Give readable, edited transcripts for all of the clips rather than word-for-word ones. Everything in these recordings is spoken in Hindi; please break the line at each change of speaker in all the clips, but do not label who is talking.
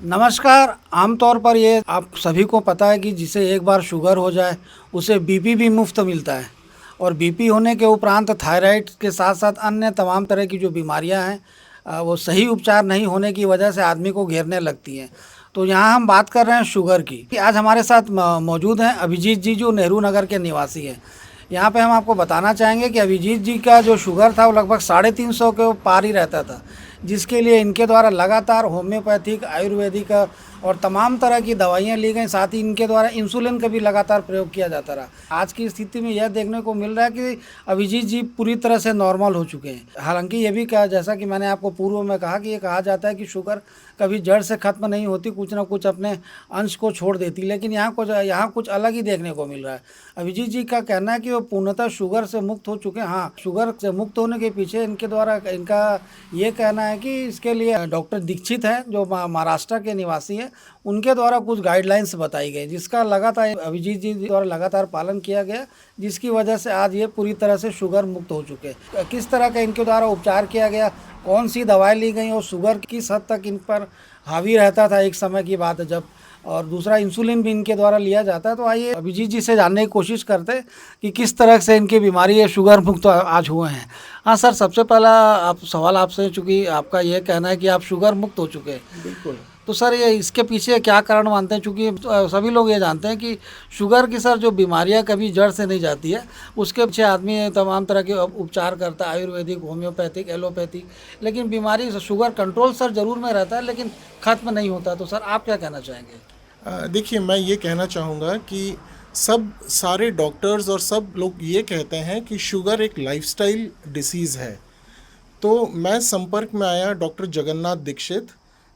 नमस्कार। आमतौर पर ये आप सभी को पता है कि जिसे एक बार शुगर हो जाए उसे बीपी भी मुफ्त मिलता है और बीपी होने के उपरांत थायराइड के साथ साथ अन्य तमाम तरह की जो बीमारियां हैं वो सही उपचार नहीं होने की वजह से आदमी को घेरने लगती हैं। तो यहाँ हम बात कर रहे हैं शुगर की। आज हमारे साथ मौजूद हैं अभिजीत जी, जो नेहरू नगर के निवासी हैं। यहाँ पे हम आपको बताना चाहेंगे कि अभिजीत जी का जो शुगर था वो लगभग 350 के पार ही रहता था, जिसके लिए इनके द्वारा लगातार होम्योपैथिक, आयुर्वेदिक और तमाम तरह की दवाइयाँ ली गई। साथ ही इनके द्वारा इंसुलिन का भी लगातार प्रयोग किया जाता रहा। आज की स्थिति में यह देखने को मिल रहा है कि अभिजीत जी पूरी तरह से नॉर्मल हो चुके हैं। हालांकि ये भी कहा, जैसा कि मैंने आपको पूर्व में कहा, कि ये कहा जाता है कि शुगर कभी जड़ से ख़त्म नहीं होती, कुछ ना कुछ अपने अंश को छोड़ देती, लेकिन यहाँ कुछ अलग ही देखने को मिल रहा है। अभिजीत जी का कहना है कि वो पूर्णतः शुगर से मुक्त हो चुके हैं। हाँ, शुगर से मुक्त होने के पीछे इनके द्वारा इनका ये कहना है कि इसके लिए डॉक्टर दीक्षित हैं, जो महाराष्ट्र के निवासी हैं, उनके द्वारा कुछ गाइडलाइंस बताई गई, जिसका लगातार अभिजीत जी द्वारा लगातार पालन किया गया, जिसकी वजह से आज ये पूरी तरह से शुगर मुक्त हो चुके हैं। किस तरह का इनके द्वारा उपचार किया गया, कौन सी दवाई ली गई और शुगर किस हद तक इन पर हावी रहता था एक समय की बात है जब, और दूसरा इंसुलिन भी इनके द्वारा लिया जाता है। तो आइए अभिजीत जी से जानने की कोशिश करते हैं कि किस तरह से इनकी बीमारी है शुगर मुक्त आज हुए हैं। हाँ सर, सबसे पहला सवाल आपसे, चूँकि आपका यह कहना है कि आप शुगर मुक्त हो चुके हैं,
बिल्कुल।
तो सर ये इसके पीछे क्या कारण मानते हैं? चूँकि सभी लोग ये जानते हैं कि शुगर की सर जो बीमारियां कभी जड़ से नहीं जाती है, उसके पीछे आदमी तमाम तरह के उपचार करता है, आयुर्वेदिक, होम्योपैथिक, एलोपैथिक, लेकिन बीमारी शुगर कंट्रोल सर ज़रूर में रहता है लेकिन ख़त्म नहीं होता। तो सर आप क्या कहना चाहेंगे?
देखिए, मैं ये कहना चाहूँगा कि सब सारे डॉक्टर्स और सब लोग ये कहते हैं कि शुगर एक लाइफस्टाइल डिसीज़ है। तो मैं संपर्क में आया डॉक्टर जगन्नाथ दीक्षित,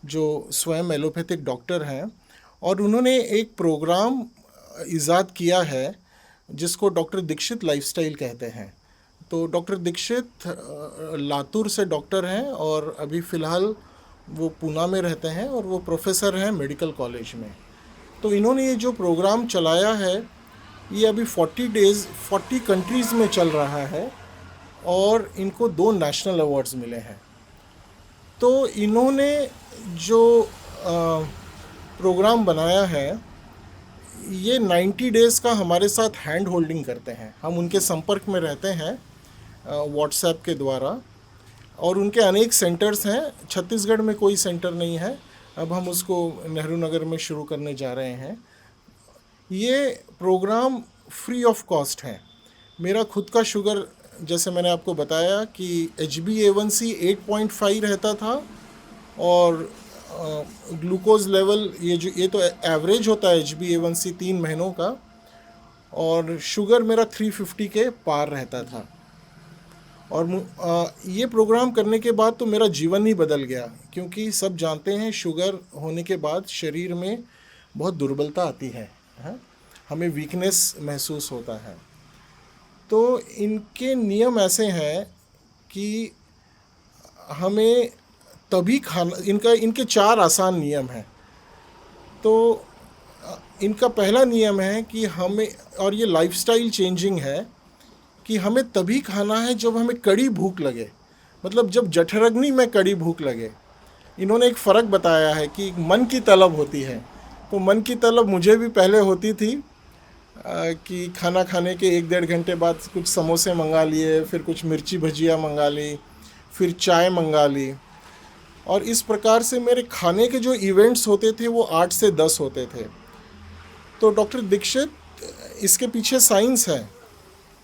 जो स्वयं एलोपैथिक डॉक्टर हैं, और उन्होंने एक प्रोग्राम इजाद किया है जिसको डॉक्टर दीक्षित लाइफस्टाइल कहते हैं। तो डॉक्टर दीक्षित लातूर से डॉक्टर हैं और अभी फ़िलहाल वो पूना में रहते हैं और वो प्रोफेसर हैं मेडिकल कॉलेज में। तो इन्होंने ये जो प्रोग्राम चलाया है, ये अभी 40 डेज़ 40 कंट्रीज़ में चल रहा है और इनको 2 नेशनल अवार्ड्स मिले हैं। तो इन्होंने जो प्रोग्राम बनाया है, ये 90 डेज़ का हमारे साथ हैंड होल्डिंग करते हैं। हम उनके संपर्क में रहते हैं व्हाट्सएप के द्वारा, और उनके अनेक सेंटर्स हैं। छत्तीसगढ़ में कोई सेंटर नहीं है, अब हम उसको नेहरू नगर में शुरू करने जा रहे हैं। ये प्रोग्राम फ्री ऑफ कॉस्ट है। मेरा खुद का शुगर, जैसे मैंने आपको बताया कि HbA1c 8.5 रहता था, और ग्लूकोज लेवल, ये तो एवरेज होता है HbA1c 3 महीनों का, और शुगर मेरा 350 के पार रहता था। और ये प्रोग्राम करने के बाद तो मेरा जीवन ही बदल गया, क्योंकि सब जानते हैं शुगर होने के बाद शरीर में बहुत दुर्बलता आती है, हमें वीकनेस महसूस होता है। तो इनके नियम ऐसे हैं कि हमें तभी खाना, इनके 4 आसान नियम हैं। तो इनका पहला नियम है कि हमें, और ये लाइफस्टाइल चेंजिंग है, कि हमें तभी खाना है जब हमें कड़ी भूख लगे, मतलब जब जठरग्नि में कड़ी भूख लगे। इन्होंने एक फ़र्क बताया है कि मन की तलब होती है। तो मन की तलब मुझे भी पहले होती थी कि खाना खाने के 1-1.5 घंटे बाद कुछ समोसे मंगा लिए, फिर कुछ मिर्ची भजिया मंगा ली, फिर चाय मंगा ली, और इस प्रकार से मेरे खाने के जो इवेंट्स होते थे वो 8 से 10 होते थे। तो डॉक्टर दीक्षित, इसके पीछे साइंस है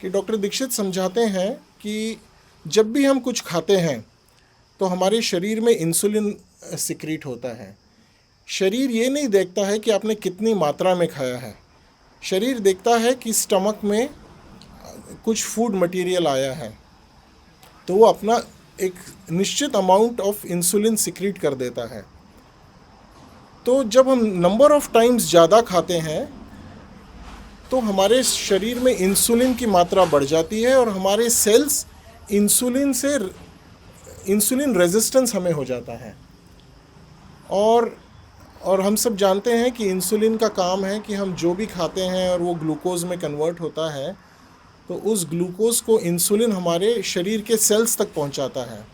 कि डॉक्टर दीक्षित समझाते हैं कि जब भी हम कुछ खाते हैं तो हमारे शरीर में इंसुलिन सिक्रीट होता है। शरीर ये नहीं देखता है कि आपने कितनी मात्रा में खाया है, शरीर देखता है कि स्टमक में कुछ फूड मटेरियल आया है, तो वो अपना एक निश्चित अमाउंट ऑफ इंसुलिन सिक्रीट कर देता है। तो जब हम नंबर ऑफ टाइम्स ज़्यादा खाते हैं तो हमारे शरीर में इंसुलिन की मात्रा बढ़ जाती है और हमारे सेल्स इंसुलिन रेजिस्टेंस हमें हो जाता है। और हम सब जानते हैं कि इंसुलिन का काम है कि हम जो भी खाते हैं और वो ग्लूकोज में कन्वर्ट होता है, तो उस ग्लूकोज को इंसुलिन हमारे शरीर के सेल्स तक पहुंचाता है।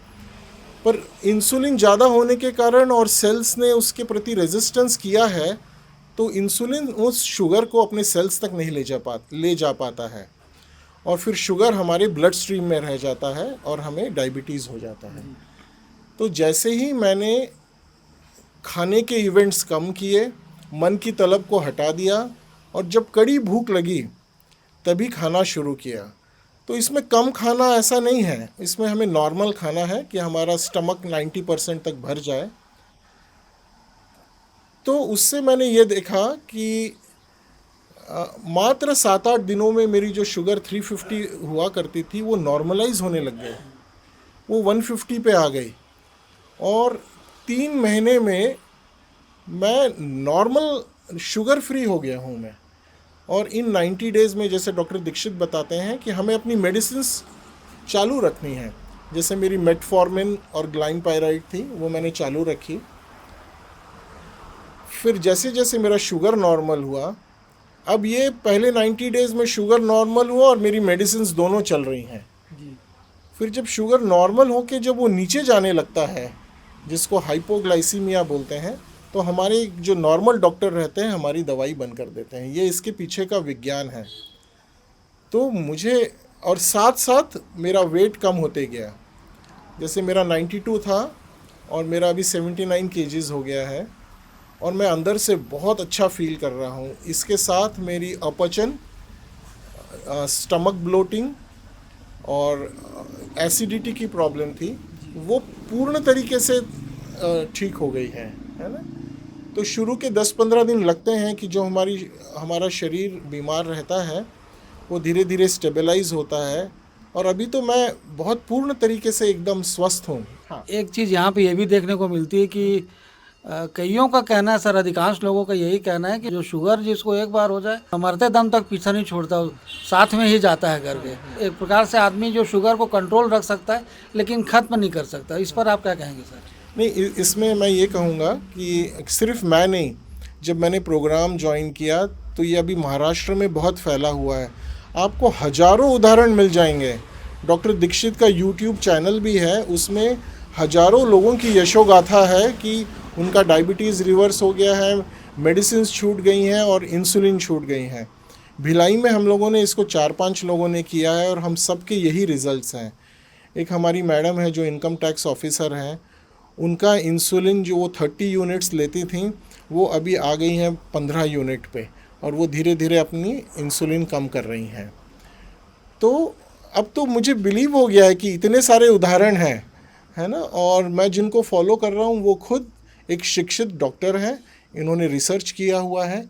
पर इंसुलिन ज़्यादा होने के कारण और सेल्स ने उसके प्रति रेजिस्टेंस किया है, तो इंसुलिन उस शुगर को अपने सेल्स तक नहीं ले जा पाता है, और फिर शुगर हमारे ब्लड स्ट्रीम में रह जाता है और हमें डायबिटीज़ हो जाता है। तो जैसे ही मैंने खाने के इवेंट्स कम किए, मन की तलब को हटा दिया, और जब कड़ी भूख लगी तभी खाना शुरू किया। तो इसमें कम खाना ऐसा नहीं है, इसमें हमें नॉर्मल खाना है कि हमारा स्टमक 90% तक भर जाए। तो उससे मैंने ये देखा कि मात्र 7-8 दिनों में मेरी जो शुगर 350 हुआ करती थी वो नॉर्मलाइज होने लग गए, वो 150 पे आ गई, और 3 महीने में मैं नॉर्मल शुगर फ्री हो गया हूँ मैं। और इन 90 डेज़ में जैसे डॉक्टर दीक्षित बताते हैं कि हमें अपनी मेडिसिन्स चालू रखनी है। जैसे मेरी मेटफॉर्मिन और ग्लाइनपायराइड थी, वो मैंने चालू रखी। फिर जैसे जैसे मेरा शुगर नॉर्मल हुआ, अब ये पहले 90 डेज़ में शुगर नॉर्मल हुआ और मेरी मेडिसिन्स दोनों चल रही हैं। फिर जब शुगर नॉर्मल होके जब वो नीचे जाने लगता है, जिसको हाइपोग्लाइसीमिया बोलते हैं, तो हमारे जो नॉर्मल डॉक्टर रहते हैं हमारी दवाई बंद कर देते हैं। ये इसके पीछे का विज्ञान है। तो मुझे, और साथ साथ मेरा वेट कम होते गया। जैसे मेरा 92 था और मेरा अभी 79 केजीज़ हो गया है, और मैं अंदर से बहुत अच्छा फील कर रहा हूँ। इसके साथ मेरी अपचन, स्टमक ब्लोटिंग और एसिडिटी की प्रॉब्लम थी, वो पूर्ण तरीके से ठीक हो गई है ना। तो शुरू के 10-15 दिन लगते हैं कि जो हमारा शरीर बीमार रहता है वो धीरे धीरे स्टेबलाइज होता है, और अभी तो मैं बहुत पूर्ण तरीके से एकदम स्वस्थ हूँ। हाँ,
एक चीज़ यहाँ पे ये भी देखने को मिलती है कि कईयों का कहना है, सर अधिकांश लोगों का यही कहना है कि जो शुगर जिसको एक बार हो जाए मरते दम तक पीछा नहीं छोड़ता, साथ में ही जाता है करके। एक प्रकार से आदमी जो शुगर को कंट्रोल रख सकता है लेकिन ख़त्म नहीं कर सकता। इस पर आप क्या कहेंगे सर?
नहीं, इसमें मैं ये कहूँगा कि सिर्फ मैं नहीं, जब मैंने प्रोग्राम ज्वाइन किया तो ये अभी महाराष्ट्र में बहुत फैला हुआ है। आपको हज़ारों उदाहरण मिल जाएंगे। डॉक्टर दीक्षित का यूट्यूब चैनल भी है, उसमें हज़ारों लोगों की यशोगाथा है कि उनका डायबिटीज़ रिवर्स हो गया है, मेडिसिन छूट गई हैं और इंसुलिन छूट गई हैं। भिलाई में हम लोगों ने इसको 4-5 लोगों ने किया है, और हम सब के यही रिज़ल्ट्स हैं। एक हमारी मैडम है जो इनकम टैक्स ऑफिसर हैं, उनका इंसुलिन जो वो 30 यूनिट्स लेती थी वो अभी आ गई हैं 15 यूनिट पे, और वो धीरे धीरे अपनी इंसुलिन कम कर रही हैं। तो अब तो मुझे बिलीव हो गया है कि इतने सारे उदाहरण हैं, है ना। और मैं जिनको फॉलो कर रहा हूँ वो खुद एक शिक्षित डॉक्टर हैं, इन्होंने रिसर्च किया हुआ है,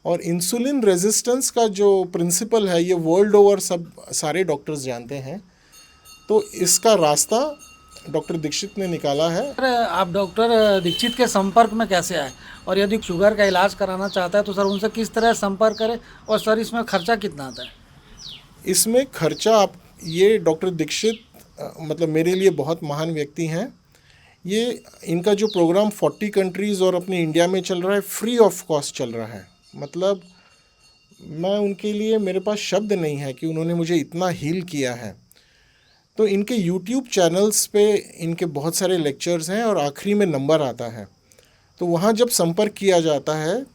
और इंसुलिन रेजिस्टेंस का जो प्रिंसिपल है ये वर्ल्ड ओवर सारे डॉक्टर्स जानते हैं। तो इसका रास्ता डॉक्टर दीक्षित ने निकाला है।
सर आप डॉक्टर दीक्षित के संपर्क में कैसे आए, और यदि शुगर का इलाज कराना चाहता है तो सर उनसे किस तरह संपर्क करें, और सर इसमें खर्चा कितना आता है?
इसमें खर्चा ये डॉक्टर दीक्षित मतलब मेरे लिए बहुत महान व्यक्ति हैं। ये इनका जो प्रोग्राम 40 कंट्रीज़ और अपने इंडिया में चल रहा है, फ्री ऑफ कॉस्ट चल रहा है। मतलब मैं उनके लिए, मेरे पास शब्द नहीं है कि उन्होंने मुझे इतना हील किया है। तो इनके यूट्यूब चैनल्स पे इनके बहुत सारे लेक्चर्स हैं, और आखिरी में नंबर आता है, तो वहाँ जब संपर्क किया जाता है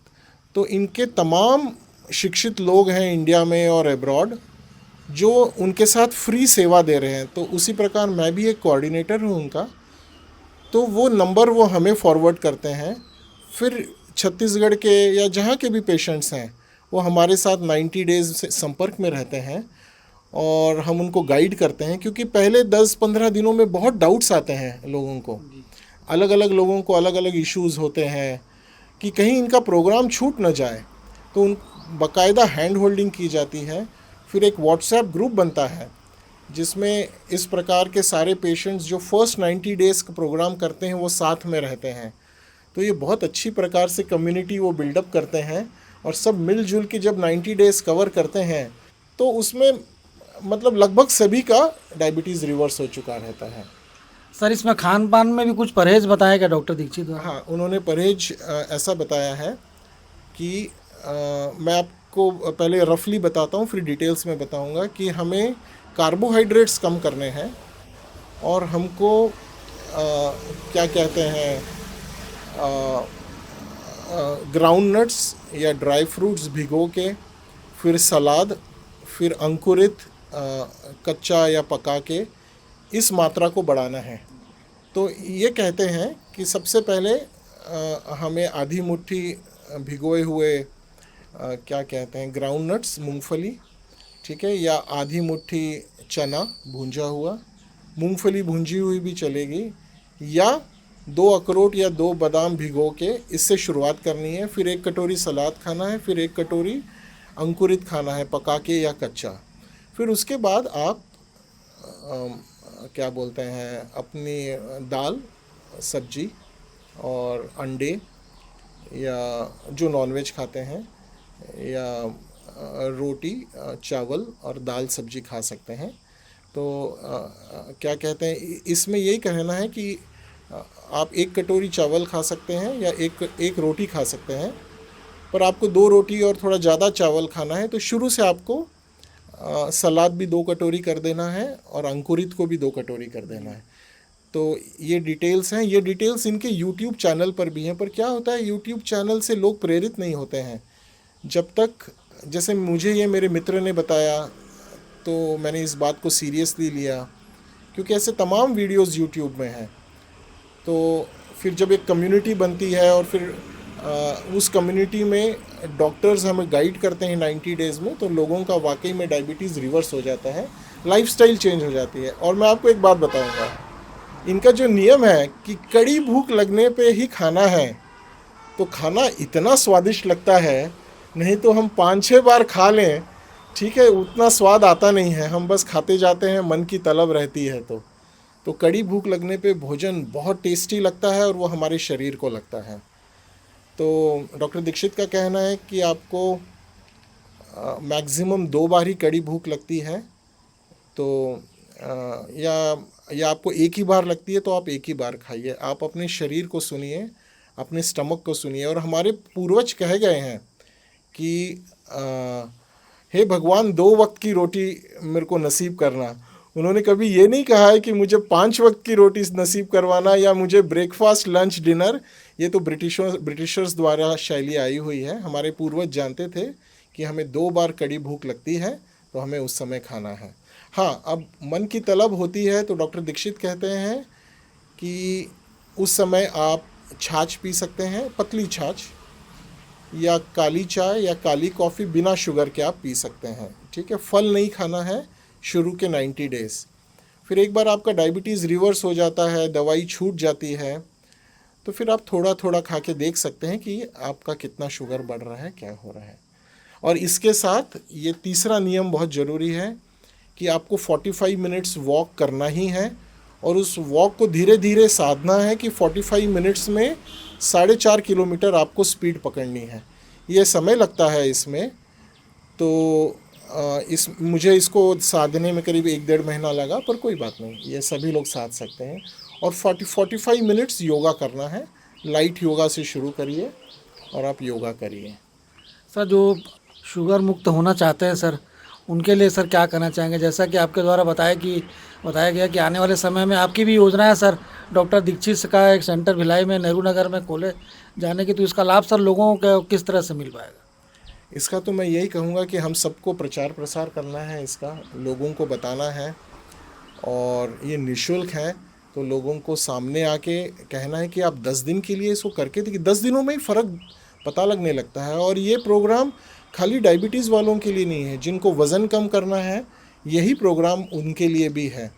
तो इनके तमाम शिक्षित लोग हैं इंडिया में और अब्रॉड जो उनके साथ फ्री सेवा दे रहे हैं। तो उसी प्रकार मैं भी एक कोऑर्डिनेटर हूँ उनका। तो वो नंबर वो हमें फॉरवर्ड करते हैं, फिर छत्तीसगढ़ के या जहाँ के भी पेशेंट्स हैं वो हमारे साथ 90 डेज़ से संपर्क में रहते हैं, और हम उनको गाइड करते हैं। क्योंकि पहले 10-15 दिनों में बहुत डाउट्स आते हैं लोगों को, अलग अलग लोगों को अलग अलग इश्यूज़ होते हैं कि कहीं इनका प्रोग्राम छूट न जाए। तो उन बाकायदा हैंड होल्डिंग की जाती है। फिर एक व्हाट्सएप ग्रुप बनता है जिसमें इस प्रकार के सारे पेशेंट्स जो फर्स्ट 90 डेज़ का प्रोग्राम करते हैं वो साथ में रहते हैं। तो ये बहुत अच्छी प्रकार से कम्युनिटी वो बिल्डअप करते हैं, और सब मिलजुल के जब 90 डेज़ कवर करते हैं तो उसमें मतलब लगभग सभी का डायबिटीज़ रिवर्स हो चुका रहता है।
सर इसमें खान पान में भी कुछ परहेज बताया क्या डॉक्टर दीक्षित?
हाँ, उन्होंने परहेज ऐसा बताया है कि मैं आपको पहले रफली बताता हूँ, फिर डिटेल्स में बताऊँगा कि हमें कार्बोहाइड्रेट्स कम करने हैं, और हमको क्या कहते हैं, ग्राउंड नट्स या ड्राई फ्रूट्स भिगो के, फिर सलाद, फिर अंकुरित कच्चा या पका के इस मात्रा को बढ़ाना है। तो ये कहते हैं कि सबसे पहले हमें आधी मुट्ठी भिगोए हुए क्या कहते हैं, ग्राउंड नट्स, मूंगफली, ठीक है, या आधी मुट्ठी चना भूंजा हुआ, मूंगफली भूंजी हुई भी चलेगी, या 2 अखरोट या 2 बादाम भिगो के इससे शुरुआत करनी है। फिर 1 कटोरी सलाद खाना है, फिर 1 कटोरी अंकुरित खाना है पका के या कच्चा। फिर उसके बाद आप क्या बोलते हैं, अपनी दाल, सब्जी और अंडे या जो नॉनवेज खाते हैं, या रोटी, चावल और दाल सब्जी खा सकते हैं। तो क्या कहते हैं, इसमें यही कहना है कि आप 1 कटोरी चावल खा सकते हैं या एक रोटी खा सकते हैं, पर आपको 2 रोटी और थोड़ा ज़्यादा चावल खाना है। तो शुरू से आपको सलाद भी 2 कटोरी कर देना है और अंकुरित को भी 2 कटोरी कर देना है। तो ये डिटेल्स हैं, ये डिटेल्स इनके यूट्यूब चैनल पर भी हैं। पर क्या होता है, यूट्यूब चैनल से लोग प्रेरित नहीं होते हैं जब तक, जैसे मुझे ये मेरे मित्र ने बताया तो मैंने इस बात को सीरियसली लिया, क्योंकि ऐसे तमाम वीडियोस यूट्यूब में हैं। तो फिर जब एक कम्युनिटी बनती है और फिर उस कम्युनिटी में डॉक्टर्स हमें गाइड करते हैं 90 डेज़ में, तो लोगों का वाकई में डायबिटीज़ रिवर्स हो जाता है, लाइफस्टाइल चेंज हो जाती है। और मैं आपको एक बात बताऊंगा, इनका जो नियम है कि कड़ी भूख लगने पे ही खाना है, तो खाना इतना स्वादिष्ट लगता है, नहीं तो हम 5-6 बार खा लें, ठीक है, उतना स्वाद आता नहीं है, हम बस खाते जाते हैं, मन की तलब रहती है। तो कड़ी भूख लगने पे भोजन बहुत टेस्टी लगता है और वो हमारे शरीर को लगता है। तो डॉक्टर दीक्षित का कहना है कि आपको मैक्सिमम 2 बार ही कड़ी भूख लगती है, तो या आपको एक ही बार लगती है तो आप एक ही बार खाइए। आप अपने शरीर को सुनिए, अपने स्टमक को सुनिए। और हमारे पूर्वज कह गए हैं कि हे भगवान, 2 वक्त की रोटी मेरे को नसीब करना। उन्होंने कभी ये नहीं कहा है कि मुझे 5 वक्त की रोटी नसीब करवाना या मुझे ब्रेकफास्ट, लंच, डिनर। ये तो ब्रिटिशर्स द्वारा शैली आई हुई है। हमारे पूर्वज जानते थे कि हमें 2 बार कड़ी भूख लगती है, तो हमें उस समय खाना है। हाँ, अब मन की तलब होती है तो डॉक्टर दीक्षित कहते हैं कि उस समय आप छाछ पी सकते हैं, पतली छाछ, या काली चाय या काली कॉफ़ी बिना शुगर के आप पी सकते हैं, ठीक है। फल नहीं खाना है शुरू के 90 डेज़। फिर एक बार आपका डायबिटीज़ रिवर्स हो जाता है, दवाई छूट जाती है, तो फिर आप थोड़ा थोड़ा खा के देख सकते हैं कि आपका कितना शुगर बढ़ रहा है, क्या हो रहा है। और इसके साथ ये तीसरा नियम बहुत ज़रूरी है कि आपको 45 मिनट्स वॉक करना ही है, और उस वॉक को धीरे धीरे साधना है कि 45 मिनट्स में 4.5 किलोमीटर आपको स्पीड पकड़नी है। ये समय लगता है इसमें, तो मुझे इसको साधने में करीब 1-1.5 महीना लगा, पर कोई बात नहीं, ये सभी लोग साध सकते हैं। और 45 मिनट्स योगा करना है। लाइट योगा से शुरू करिए और आप योगा करिए।
सर, जो शुगर मुक्त होना चाहते हैं सर, उनके लिए सर क्या करना चाहेंगे? जैसा कि आपके द्वारा बताया गया कि आने वाले समय में आपकी भी योजना है सर, डॉक्टर दीक्षित का एक सेंटर भिलाई में, नेहरू नगर में खोले जाने की, तो इसका लाभ सर लोगों को किस तरह से मिल पाएगा?
इसका तो मैं यही कहूँगा कि हम सबको प्रचार प्रसार करना है, इसका लोगों को बताना है, और ये निःशुल्क है। तो लोगों को सामने आके कहना है कि आप 10 दिन के लिए इसको करके देखिए, 10 दिनों में ही फ़र्क पता लगने लगता है। और ये प्रोग्राम खाली डायबिटीज़ वालों के लिए नहीं है, जिनको वज़न कम करना है, यही प्रोग्राम उनके लिए भी है,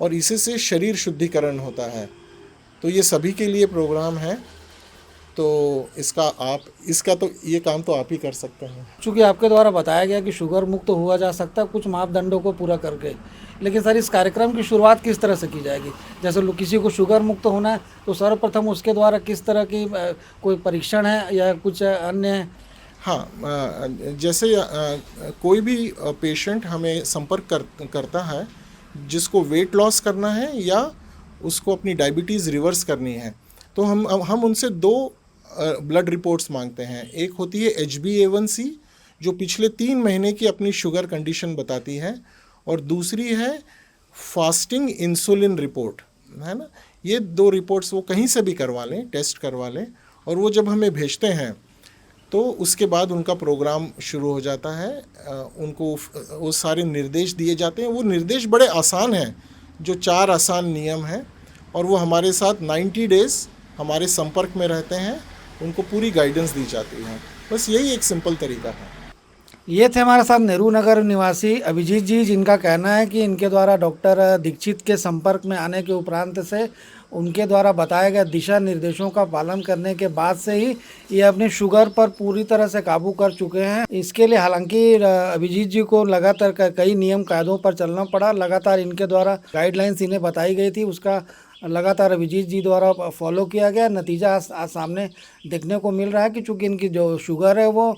और इसी से शरीर शुद्धिकरण होता है। तो ये सभी के लिए प्रोग्राम है। तो इसका तो ये काम तो आप ही कर सकते हैं।
चूँकि आपके द्वारा बताया गया कि शुगर मुक्त हुआ जा सकता है कुछ मापदंडों को पूरा करके, लेकिन सर इस कार्यक्रम की शुरुआत किस तरह से की जाएगी? जैसे किसी को शुगर मुक्त होना है तो सर्वप्रथम उसके द्वारा किस तरह की कोई परीक्षण है या कुछ अन्य?
हाँ, जैसे कोई भी पेशेंट हमें संपर्क करता है जिसको वेट लॉस करना है या उसको अपनी डायबिटीज़ रिवर्स करनी है, तो हम उनसे 2 ब्लड रिपोर्ट्स मांगते हैं। एक होती है HbA1c, जो पिछले 3 महीने की अपनी शुगर कंडीशन बताती है, और दूसरी है फास्टिंग इंसुलिन रिपोर्ट, है ना। ये 2 रिपोर्ट्स वो कहीं से भी करवा लें, टेस्ट करवा लें, और वो जब हमें भेजते हैं तो उसके बाद उनका प्रोग्राम शुरू हो जाता है। उनको वो सारे निर्देश दिए जाते हैं। वो निर्देश बड़े आसान हैं, जो 4 आसान नियम हैं, और वो हमारे साथ 90 डेज़ हमारे संपर्क में रहते हैं। उनको पूरी गाइडेंस दी जाती है। बस यही एक सिंपल तरीका है।
ये थे हमारे साथ नेहरू नगर निवासी अभिजीत जी, जिनका कहना है कि इनके द्वारा डॉक्टर दीक्षित के संपर्क में आने के उपरांत से उनके द्वारा बताए गए दिशा निर्देशों का पालन करने के बाद से ही ये अपनी शुगर पर पूरी तरह से काबू कर चुके हैं। इसके लिए हालांकि अभिजीत जी को लगातार कई नियम कायदों पर चलना पड़ा। लगातार इनके द्वारा गाइडलाइंस इन्हें बताई गई थी, उसका लगातार अभिजीत जी द्वारा फॉलो किया गया। नतीजा आज सामने देखने को मिल रहा है कि चूँकि इनकी जो शुगर है वो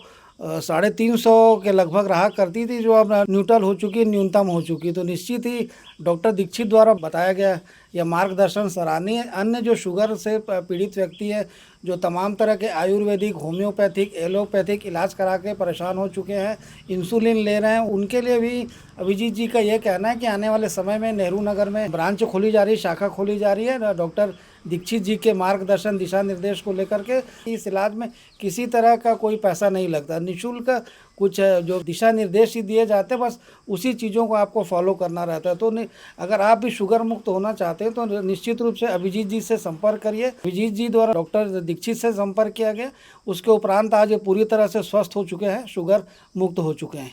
350 के लगभग रहा करती थी, जो अब न्यूट्रल हो चुकी, न्यूनतम हो चुकी। तो निश्चित ही डॉक्टर दीक्षित द्वारा बताया गया यह मार्गदर्शन सराहनीय। अन्य जो शुगर से पीड़ित व्यक्ति है, जो तमाम तरह के आयुर्वेदिक, होम्योपैथिक, एलोपैथिक इलाज करा के परेशान हो चुके हैं, इंसुलिन ले रहे हैं, उनके लिए भी अभिजीत जी का यह कहना है कि आने वाले समय में नेहरू नगर में ब्रांच खोली जा रही है, शाखा खोली जा रही है डॉक्टर दीक्षित जी के मार्गदर्शन, दिशा निर्देश को लेकर के। इस इलाज में किसी तरह का कोई पैसा नहीं लगता, निःशुल्क कुछ जो दिशा निर्देश ही दिए जाते हैं, बस उसी चीज़ों को आपको फॉलो करना रहता है। तो अगर आप भी शुगर मुक्त होना चाहते हैं तो निश्चित रूप से अभिजीत जी से संपर्क करिए। अभिजीत जी द्वारा डॉक्टर दीक्षित से संपर्क किया गया, उसके उपरांत आज ये पूरी तरह से स्वस्थ हो चुके हैं, शुगर मुक्त हो चुके हैं।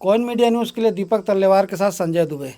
कॉइन मीडिया न्यूज़ के लिए दीपक तल्लेवार के साथ संजय दुबे।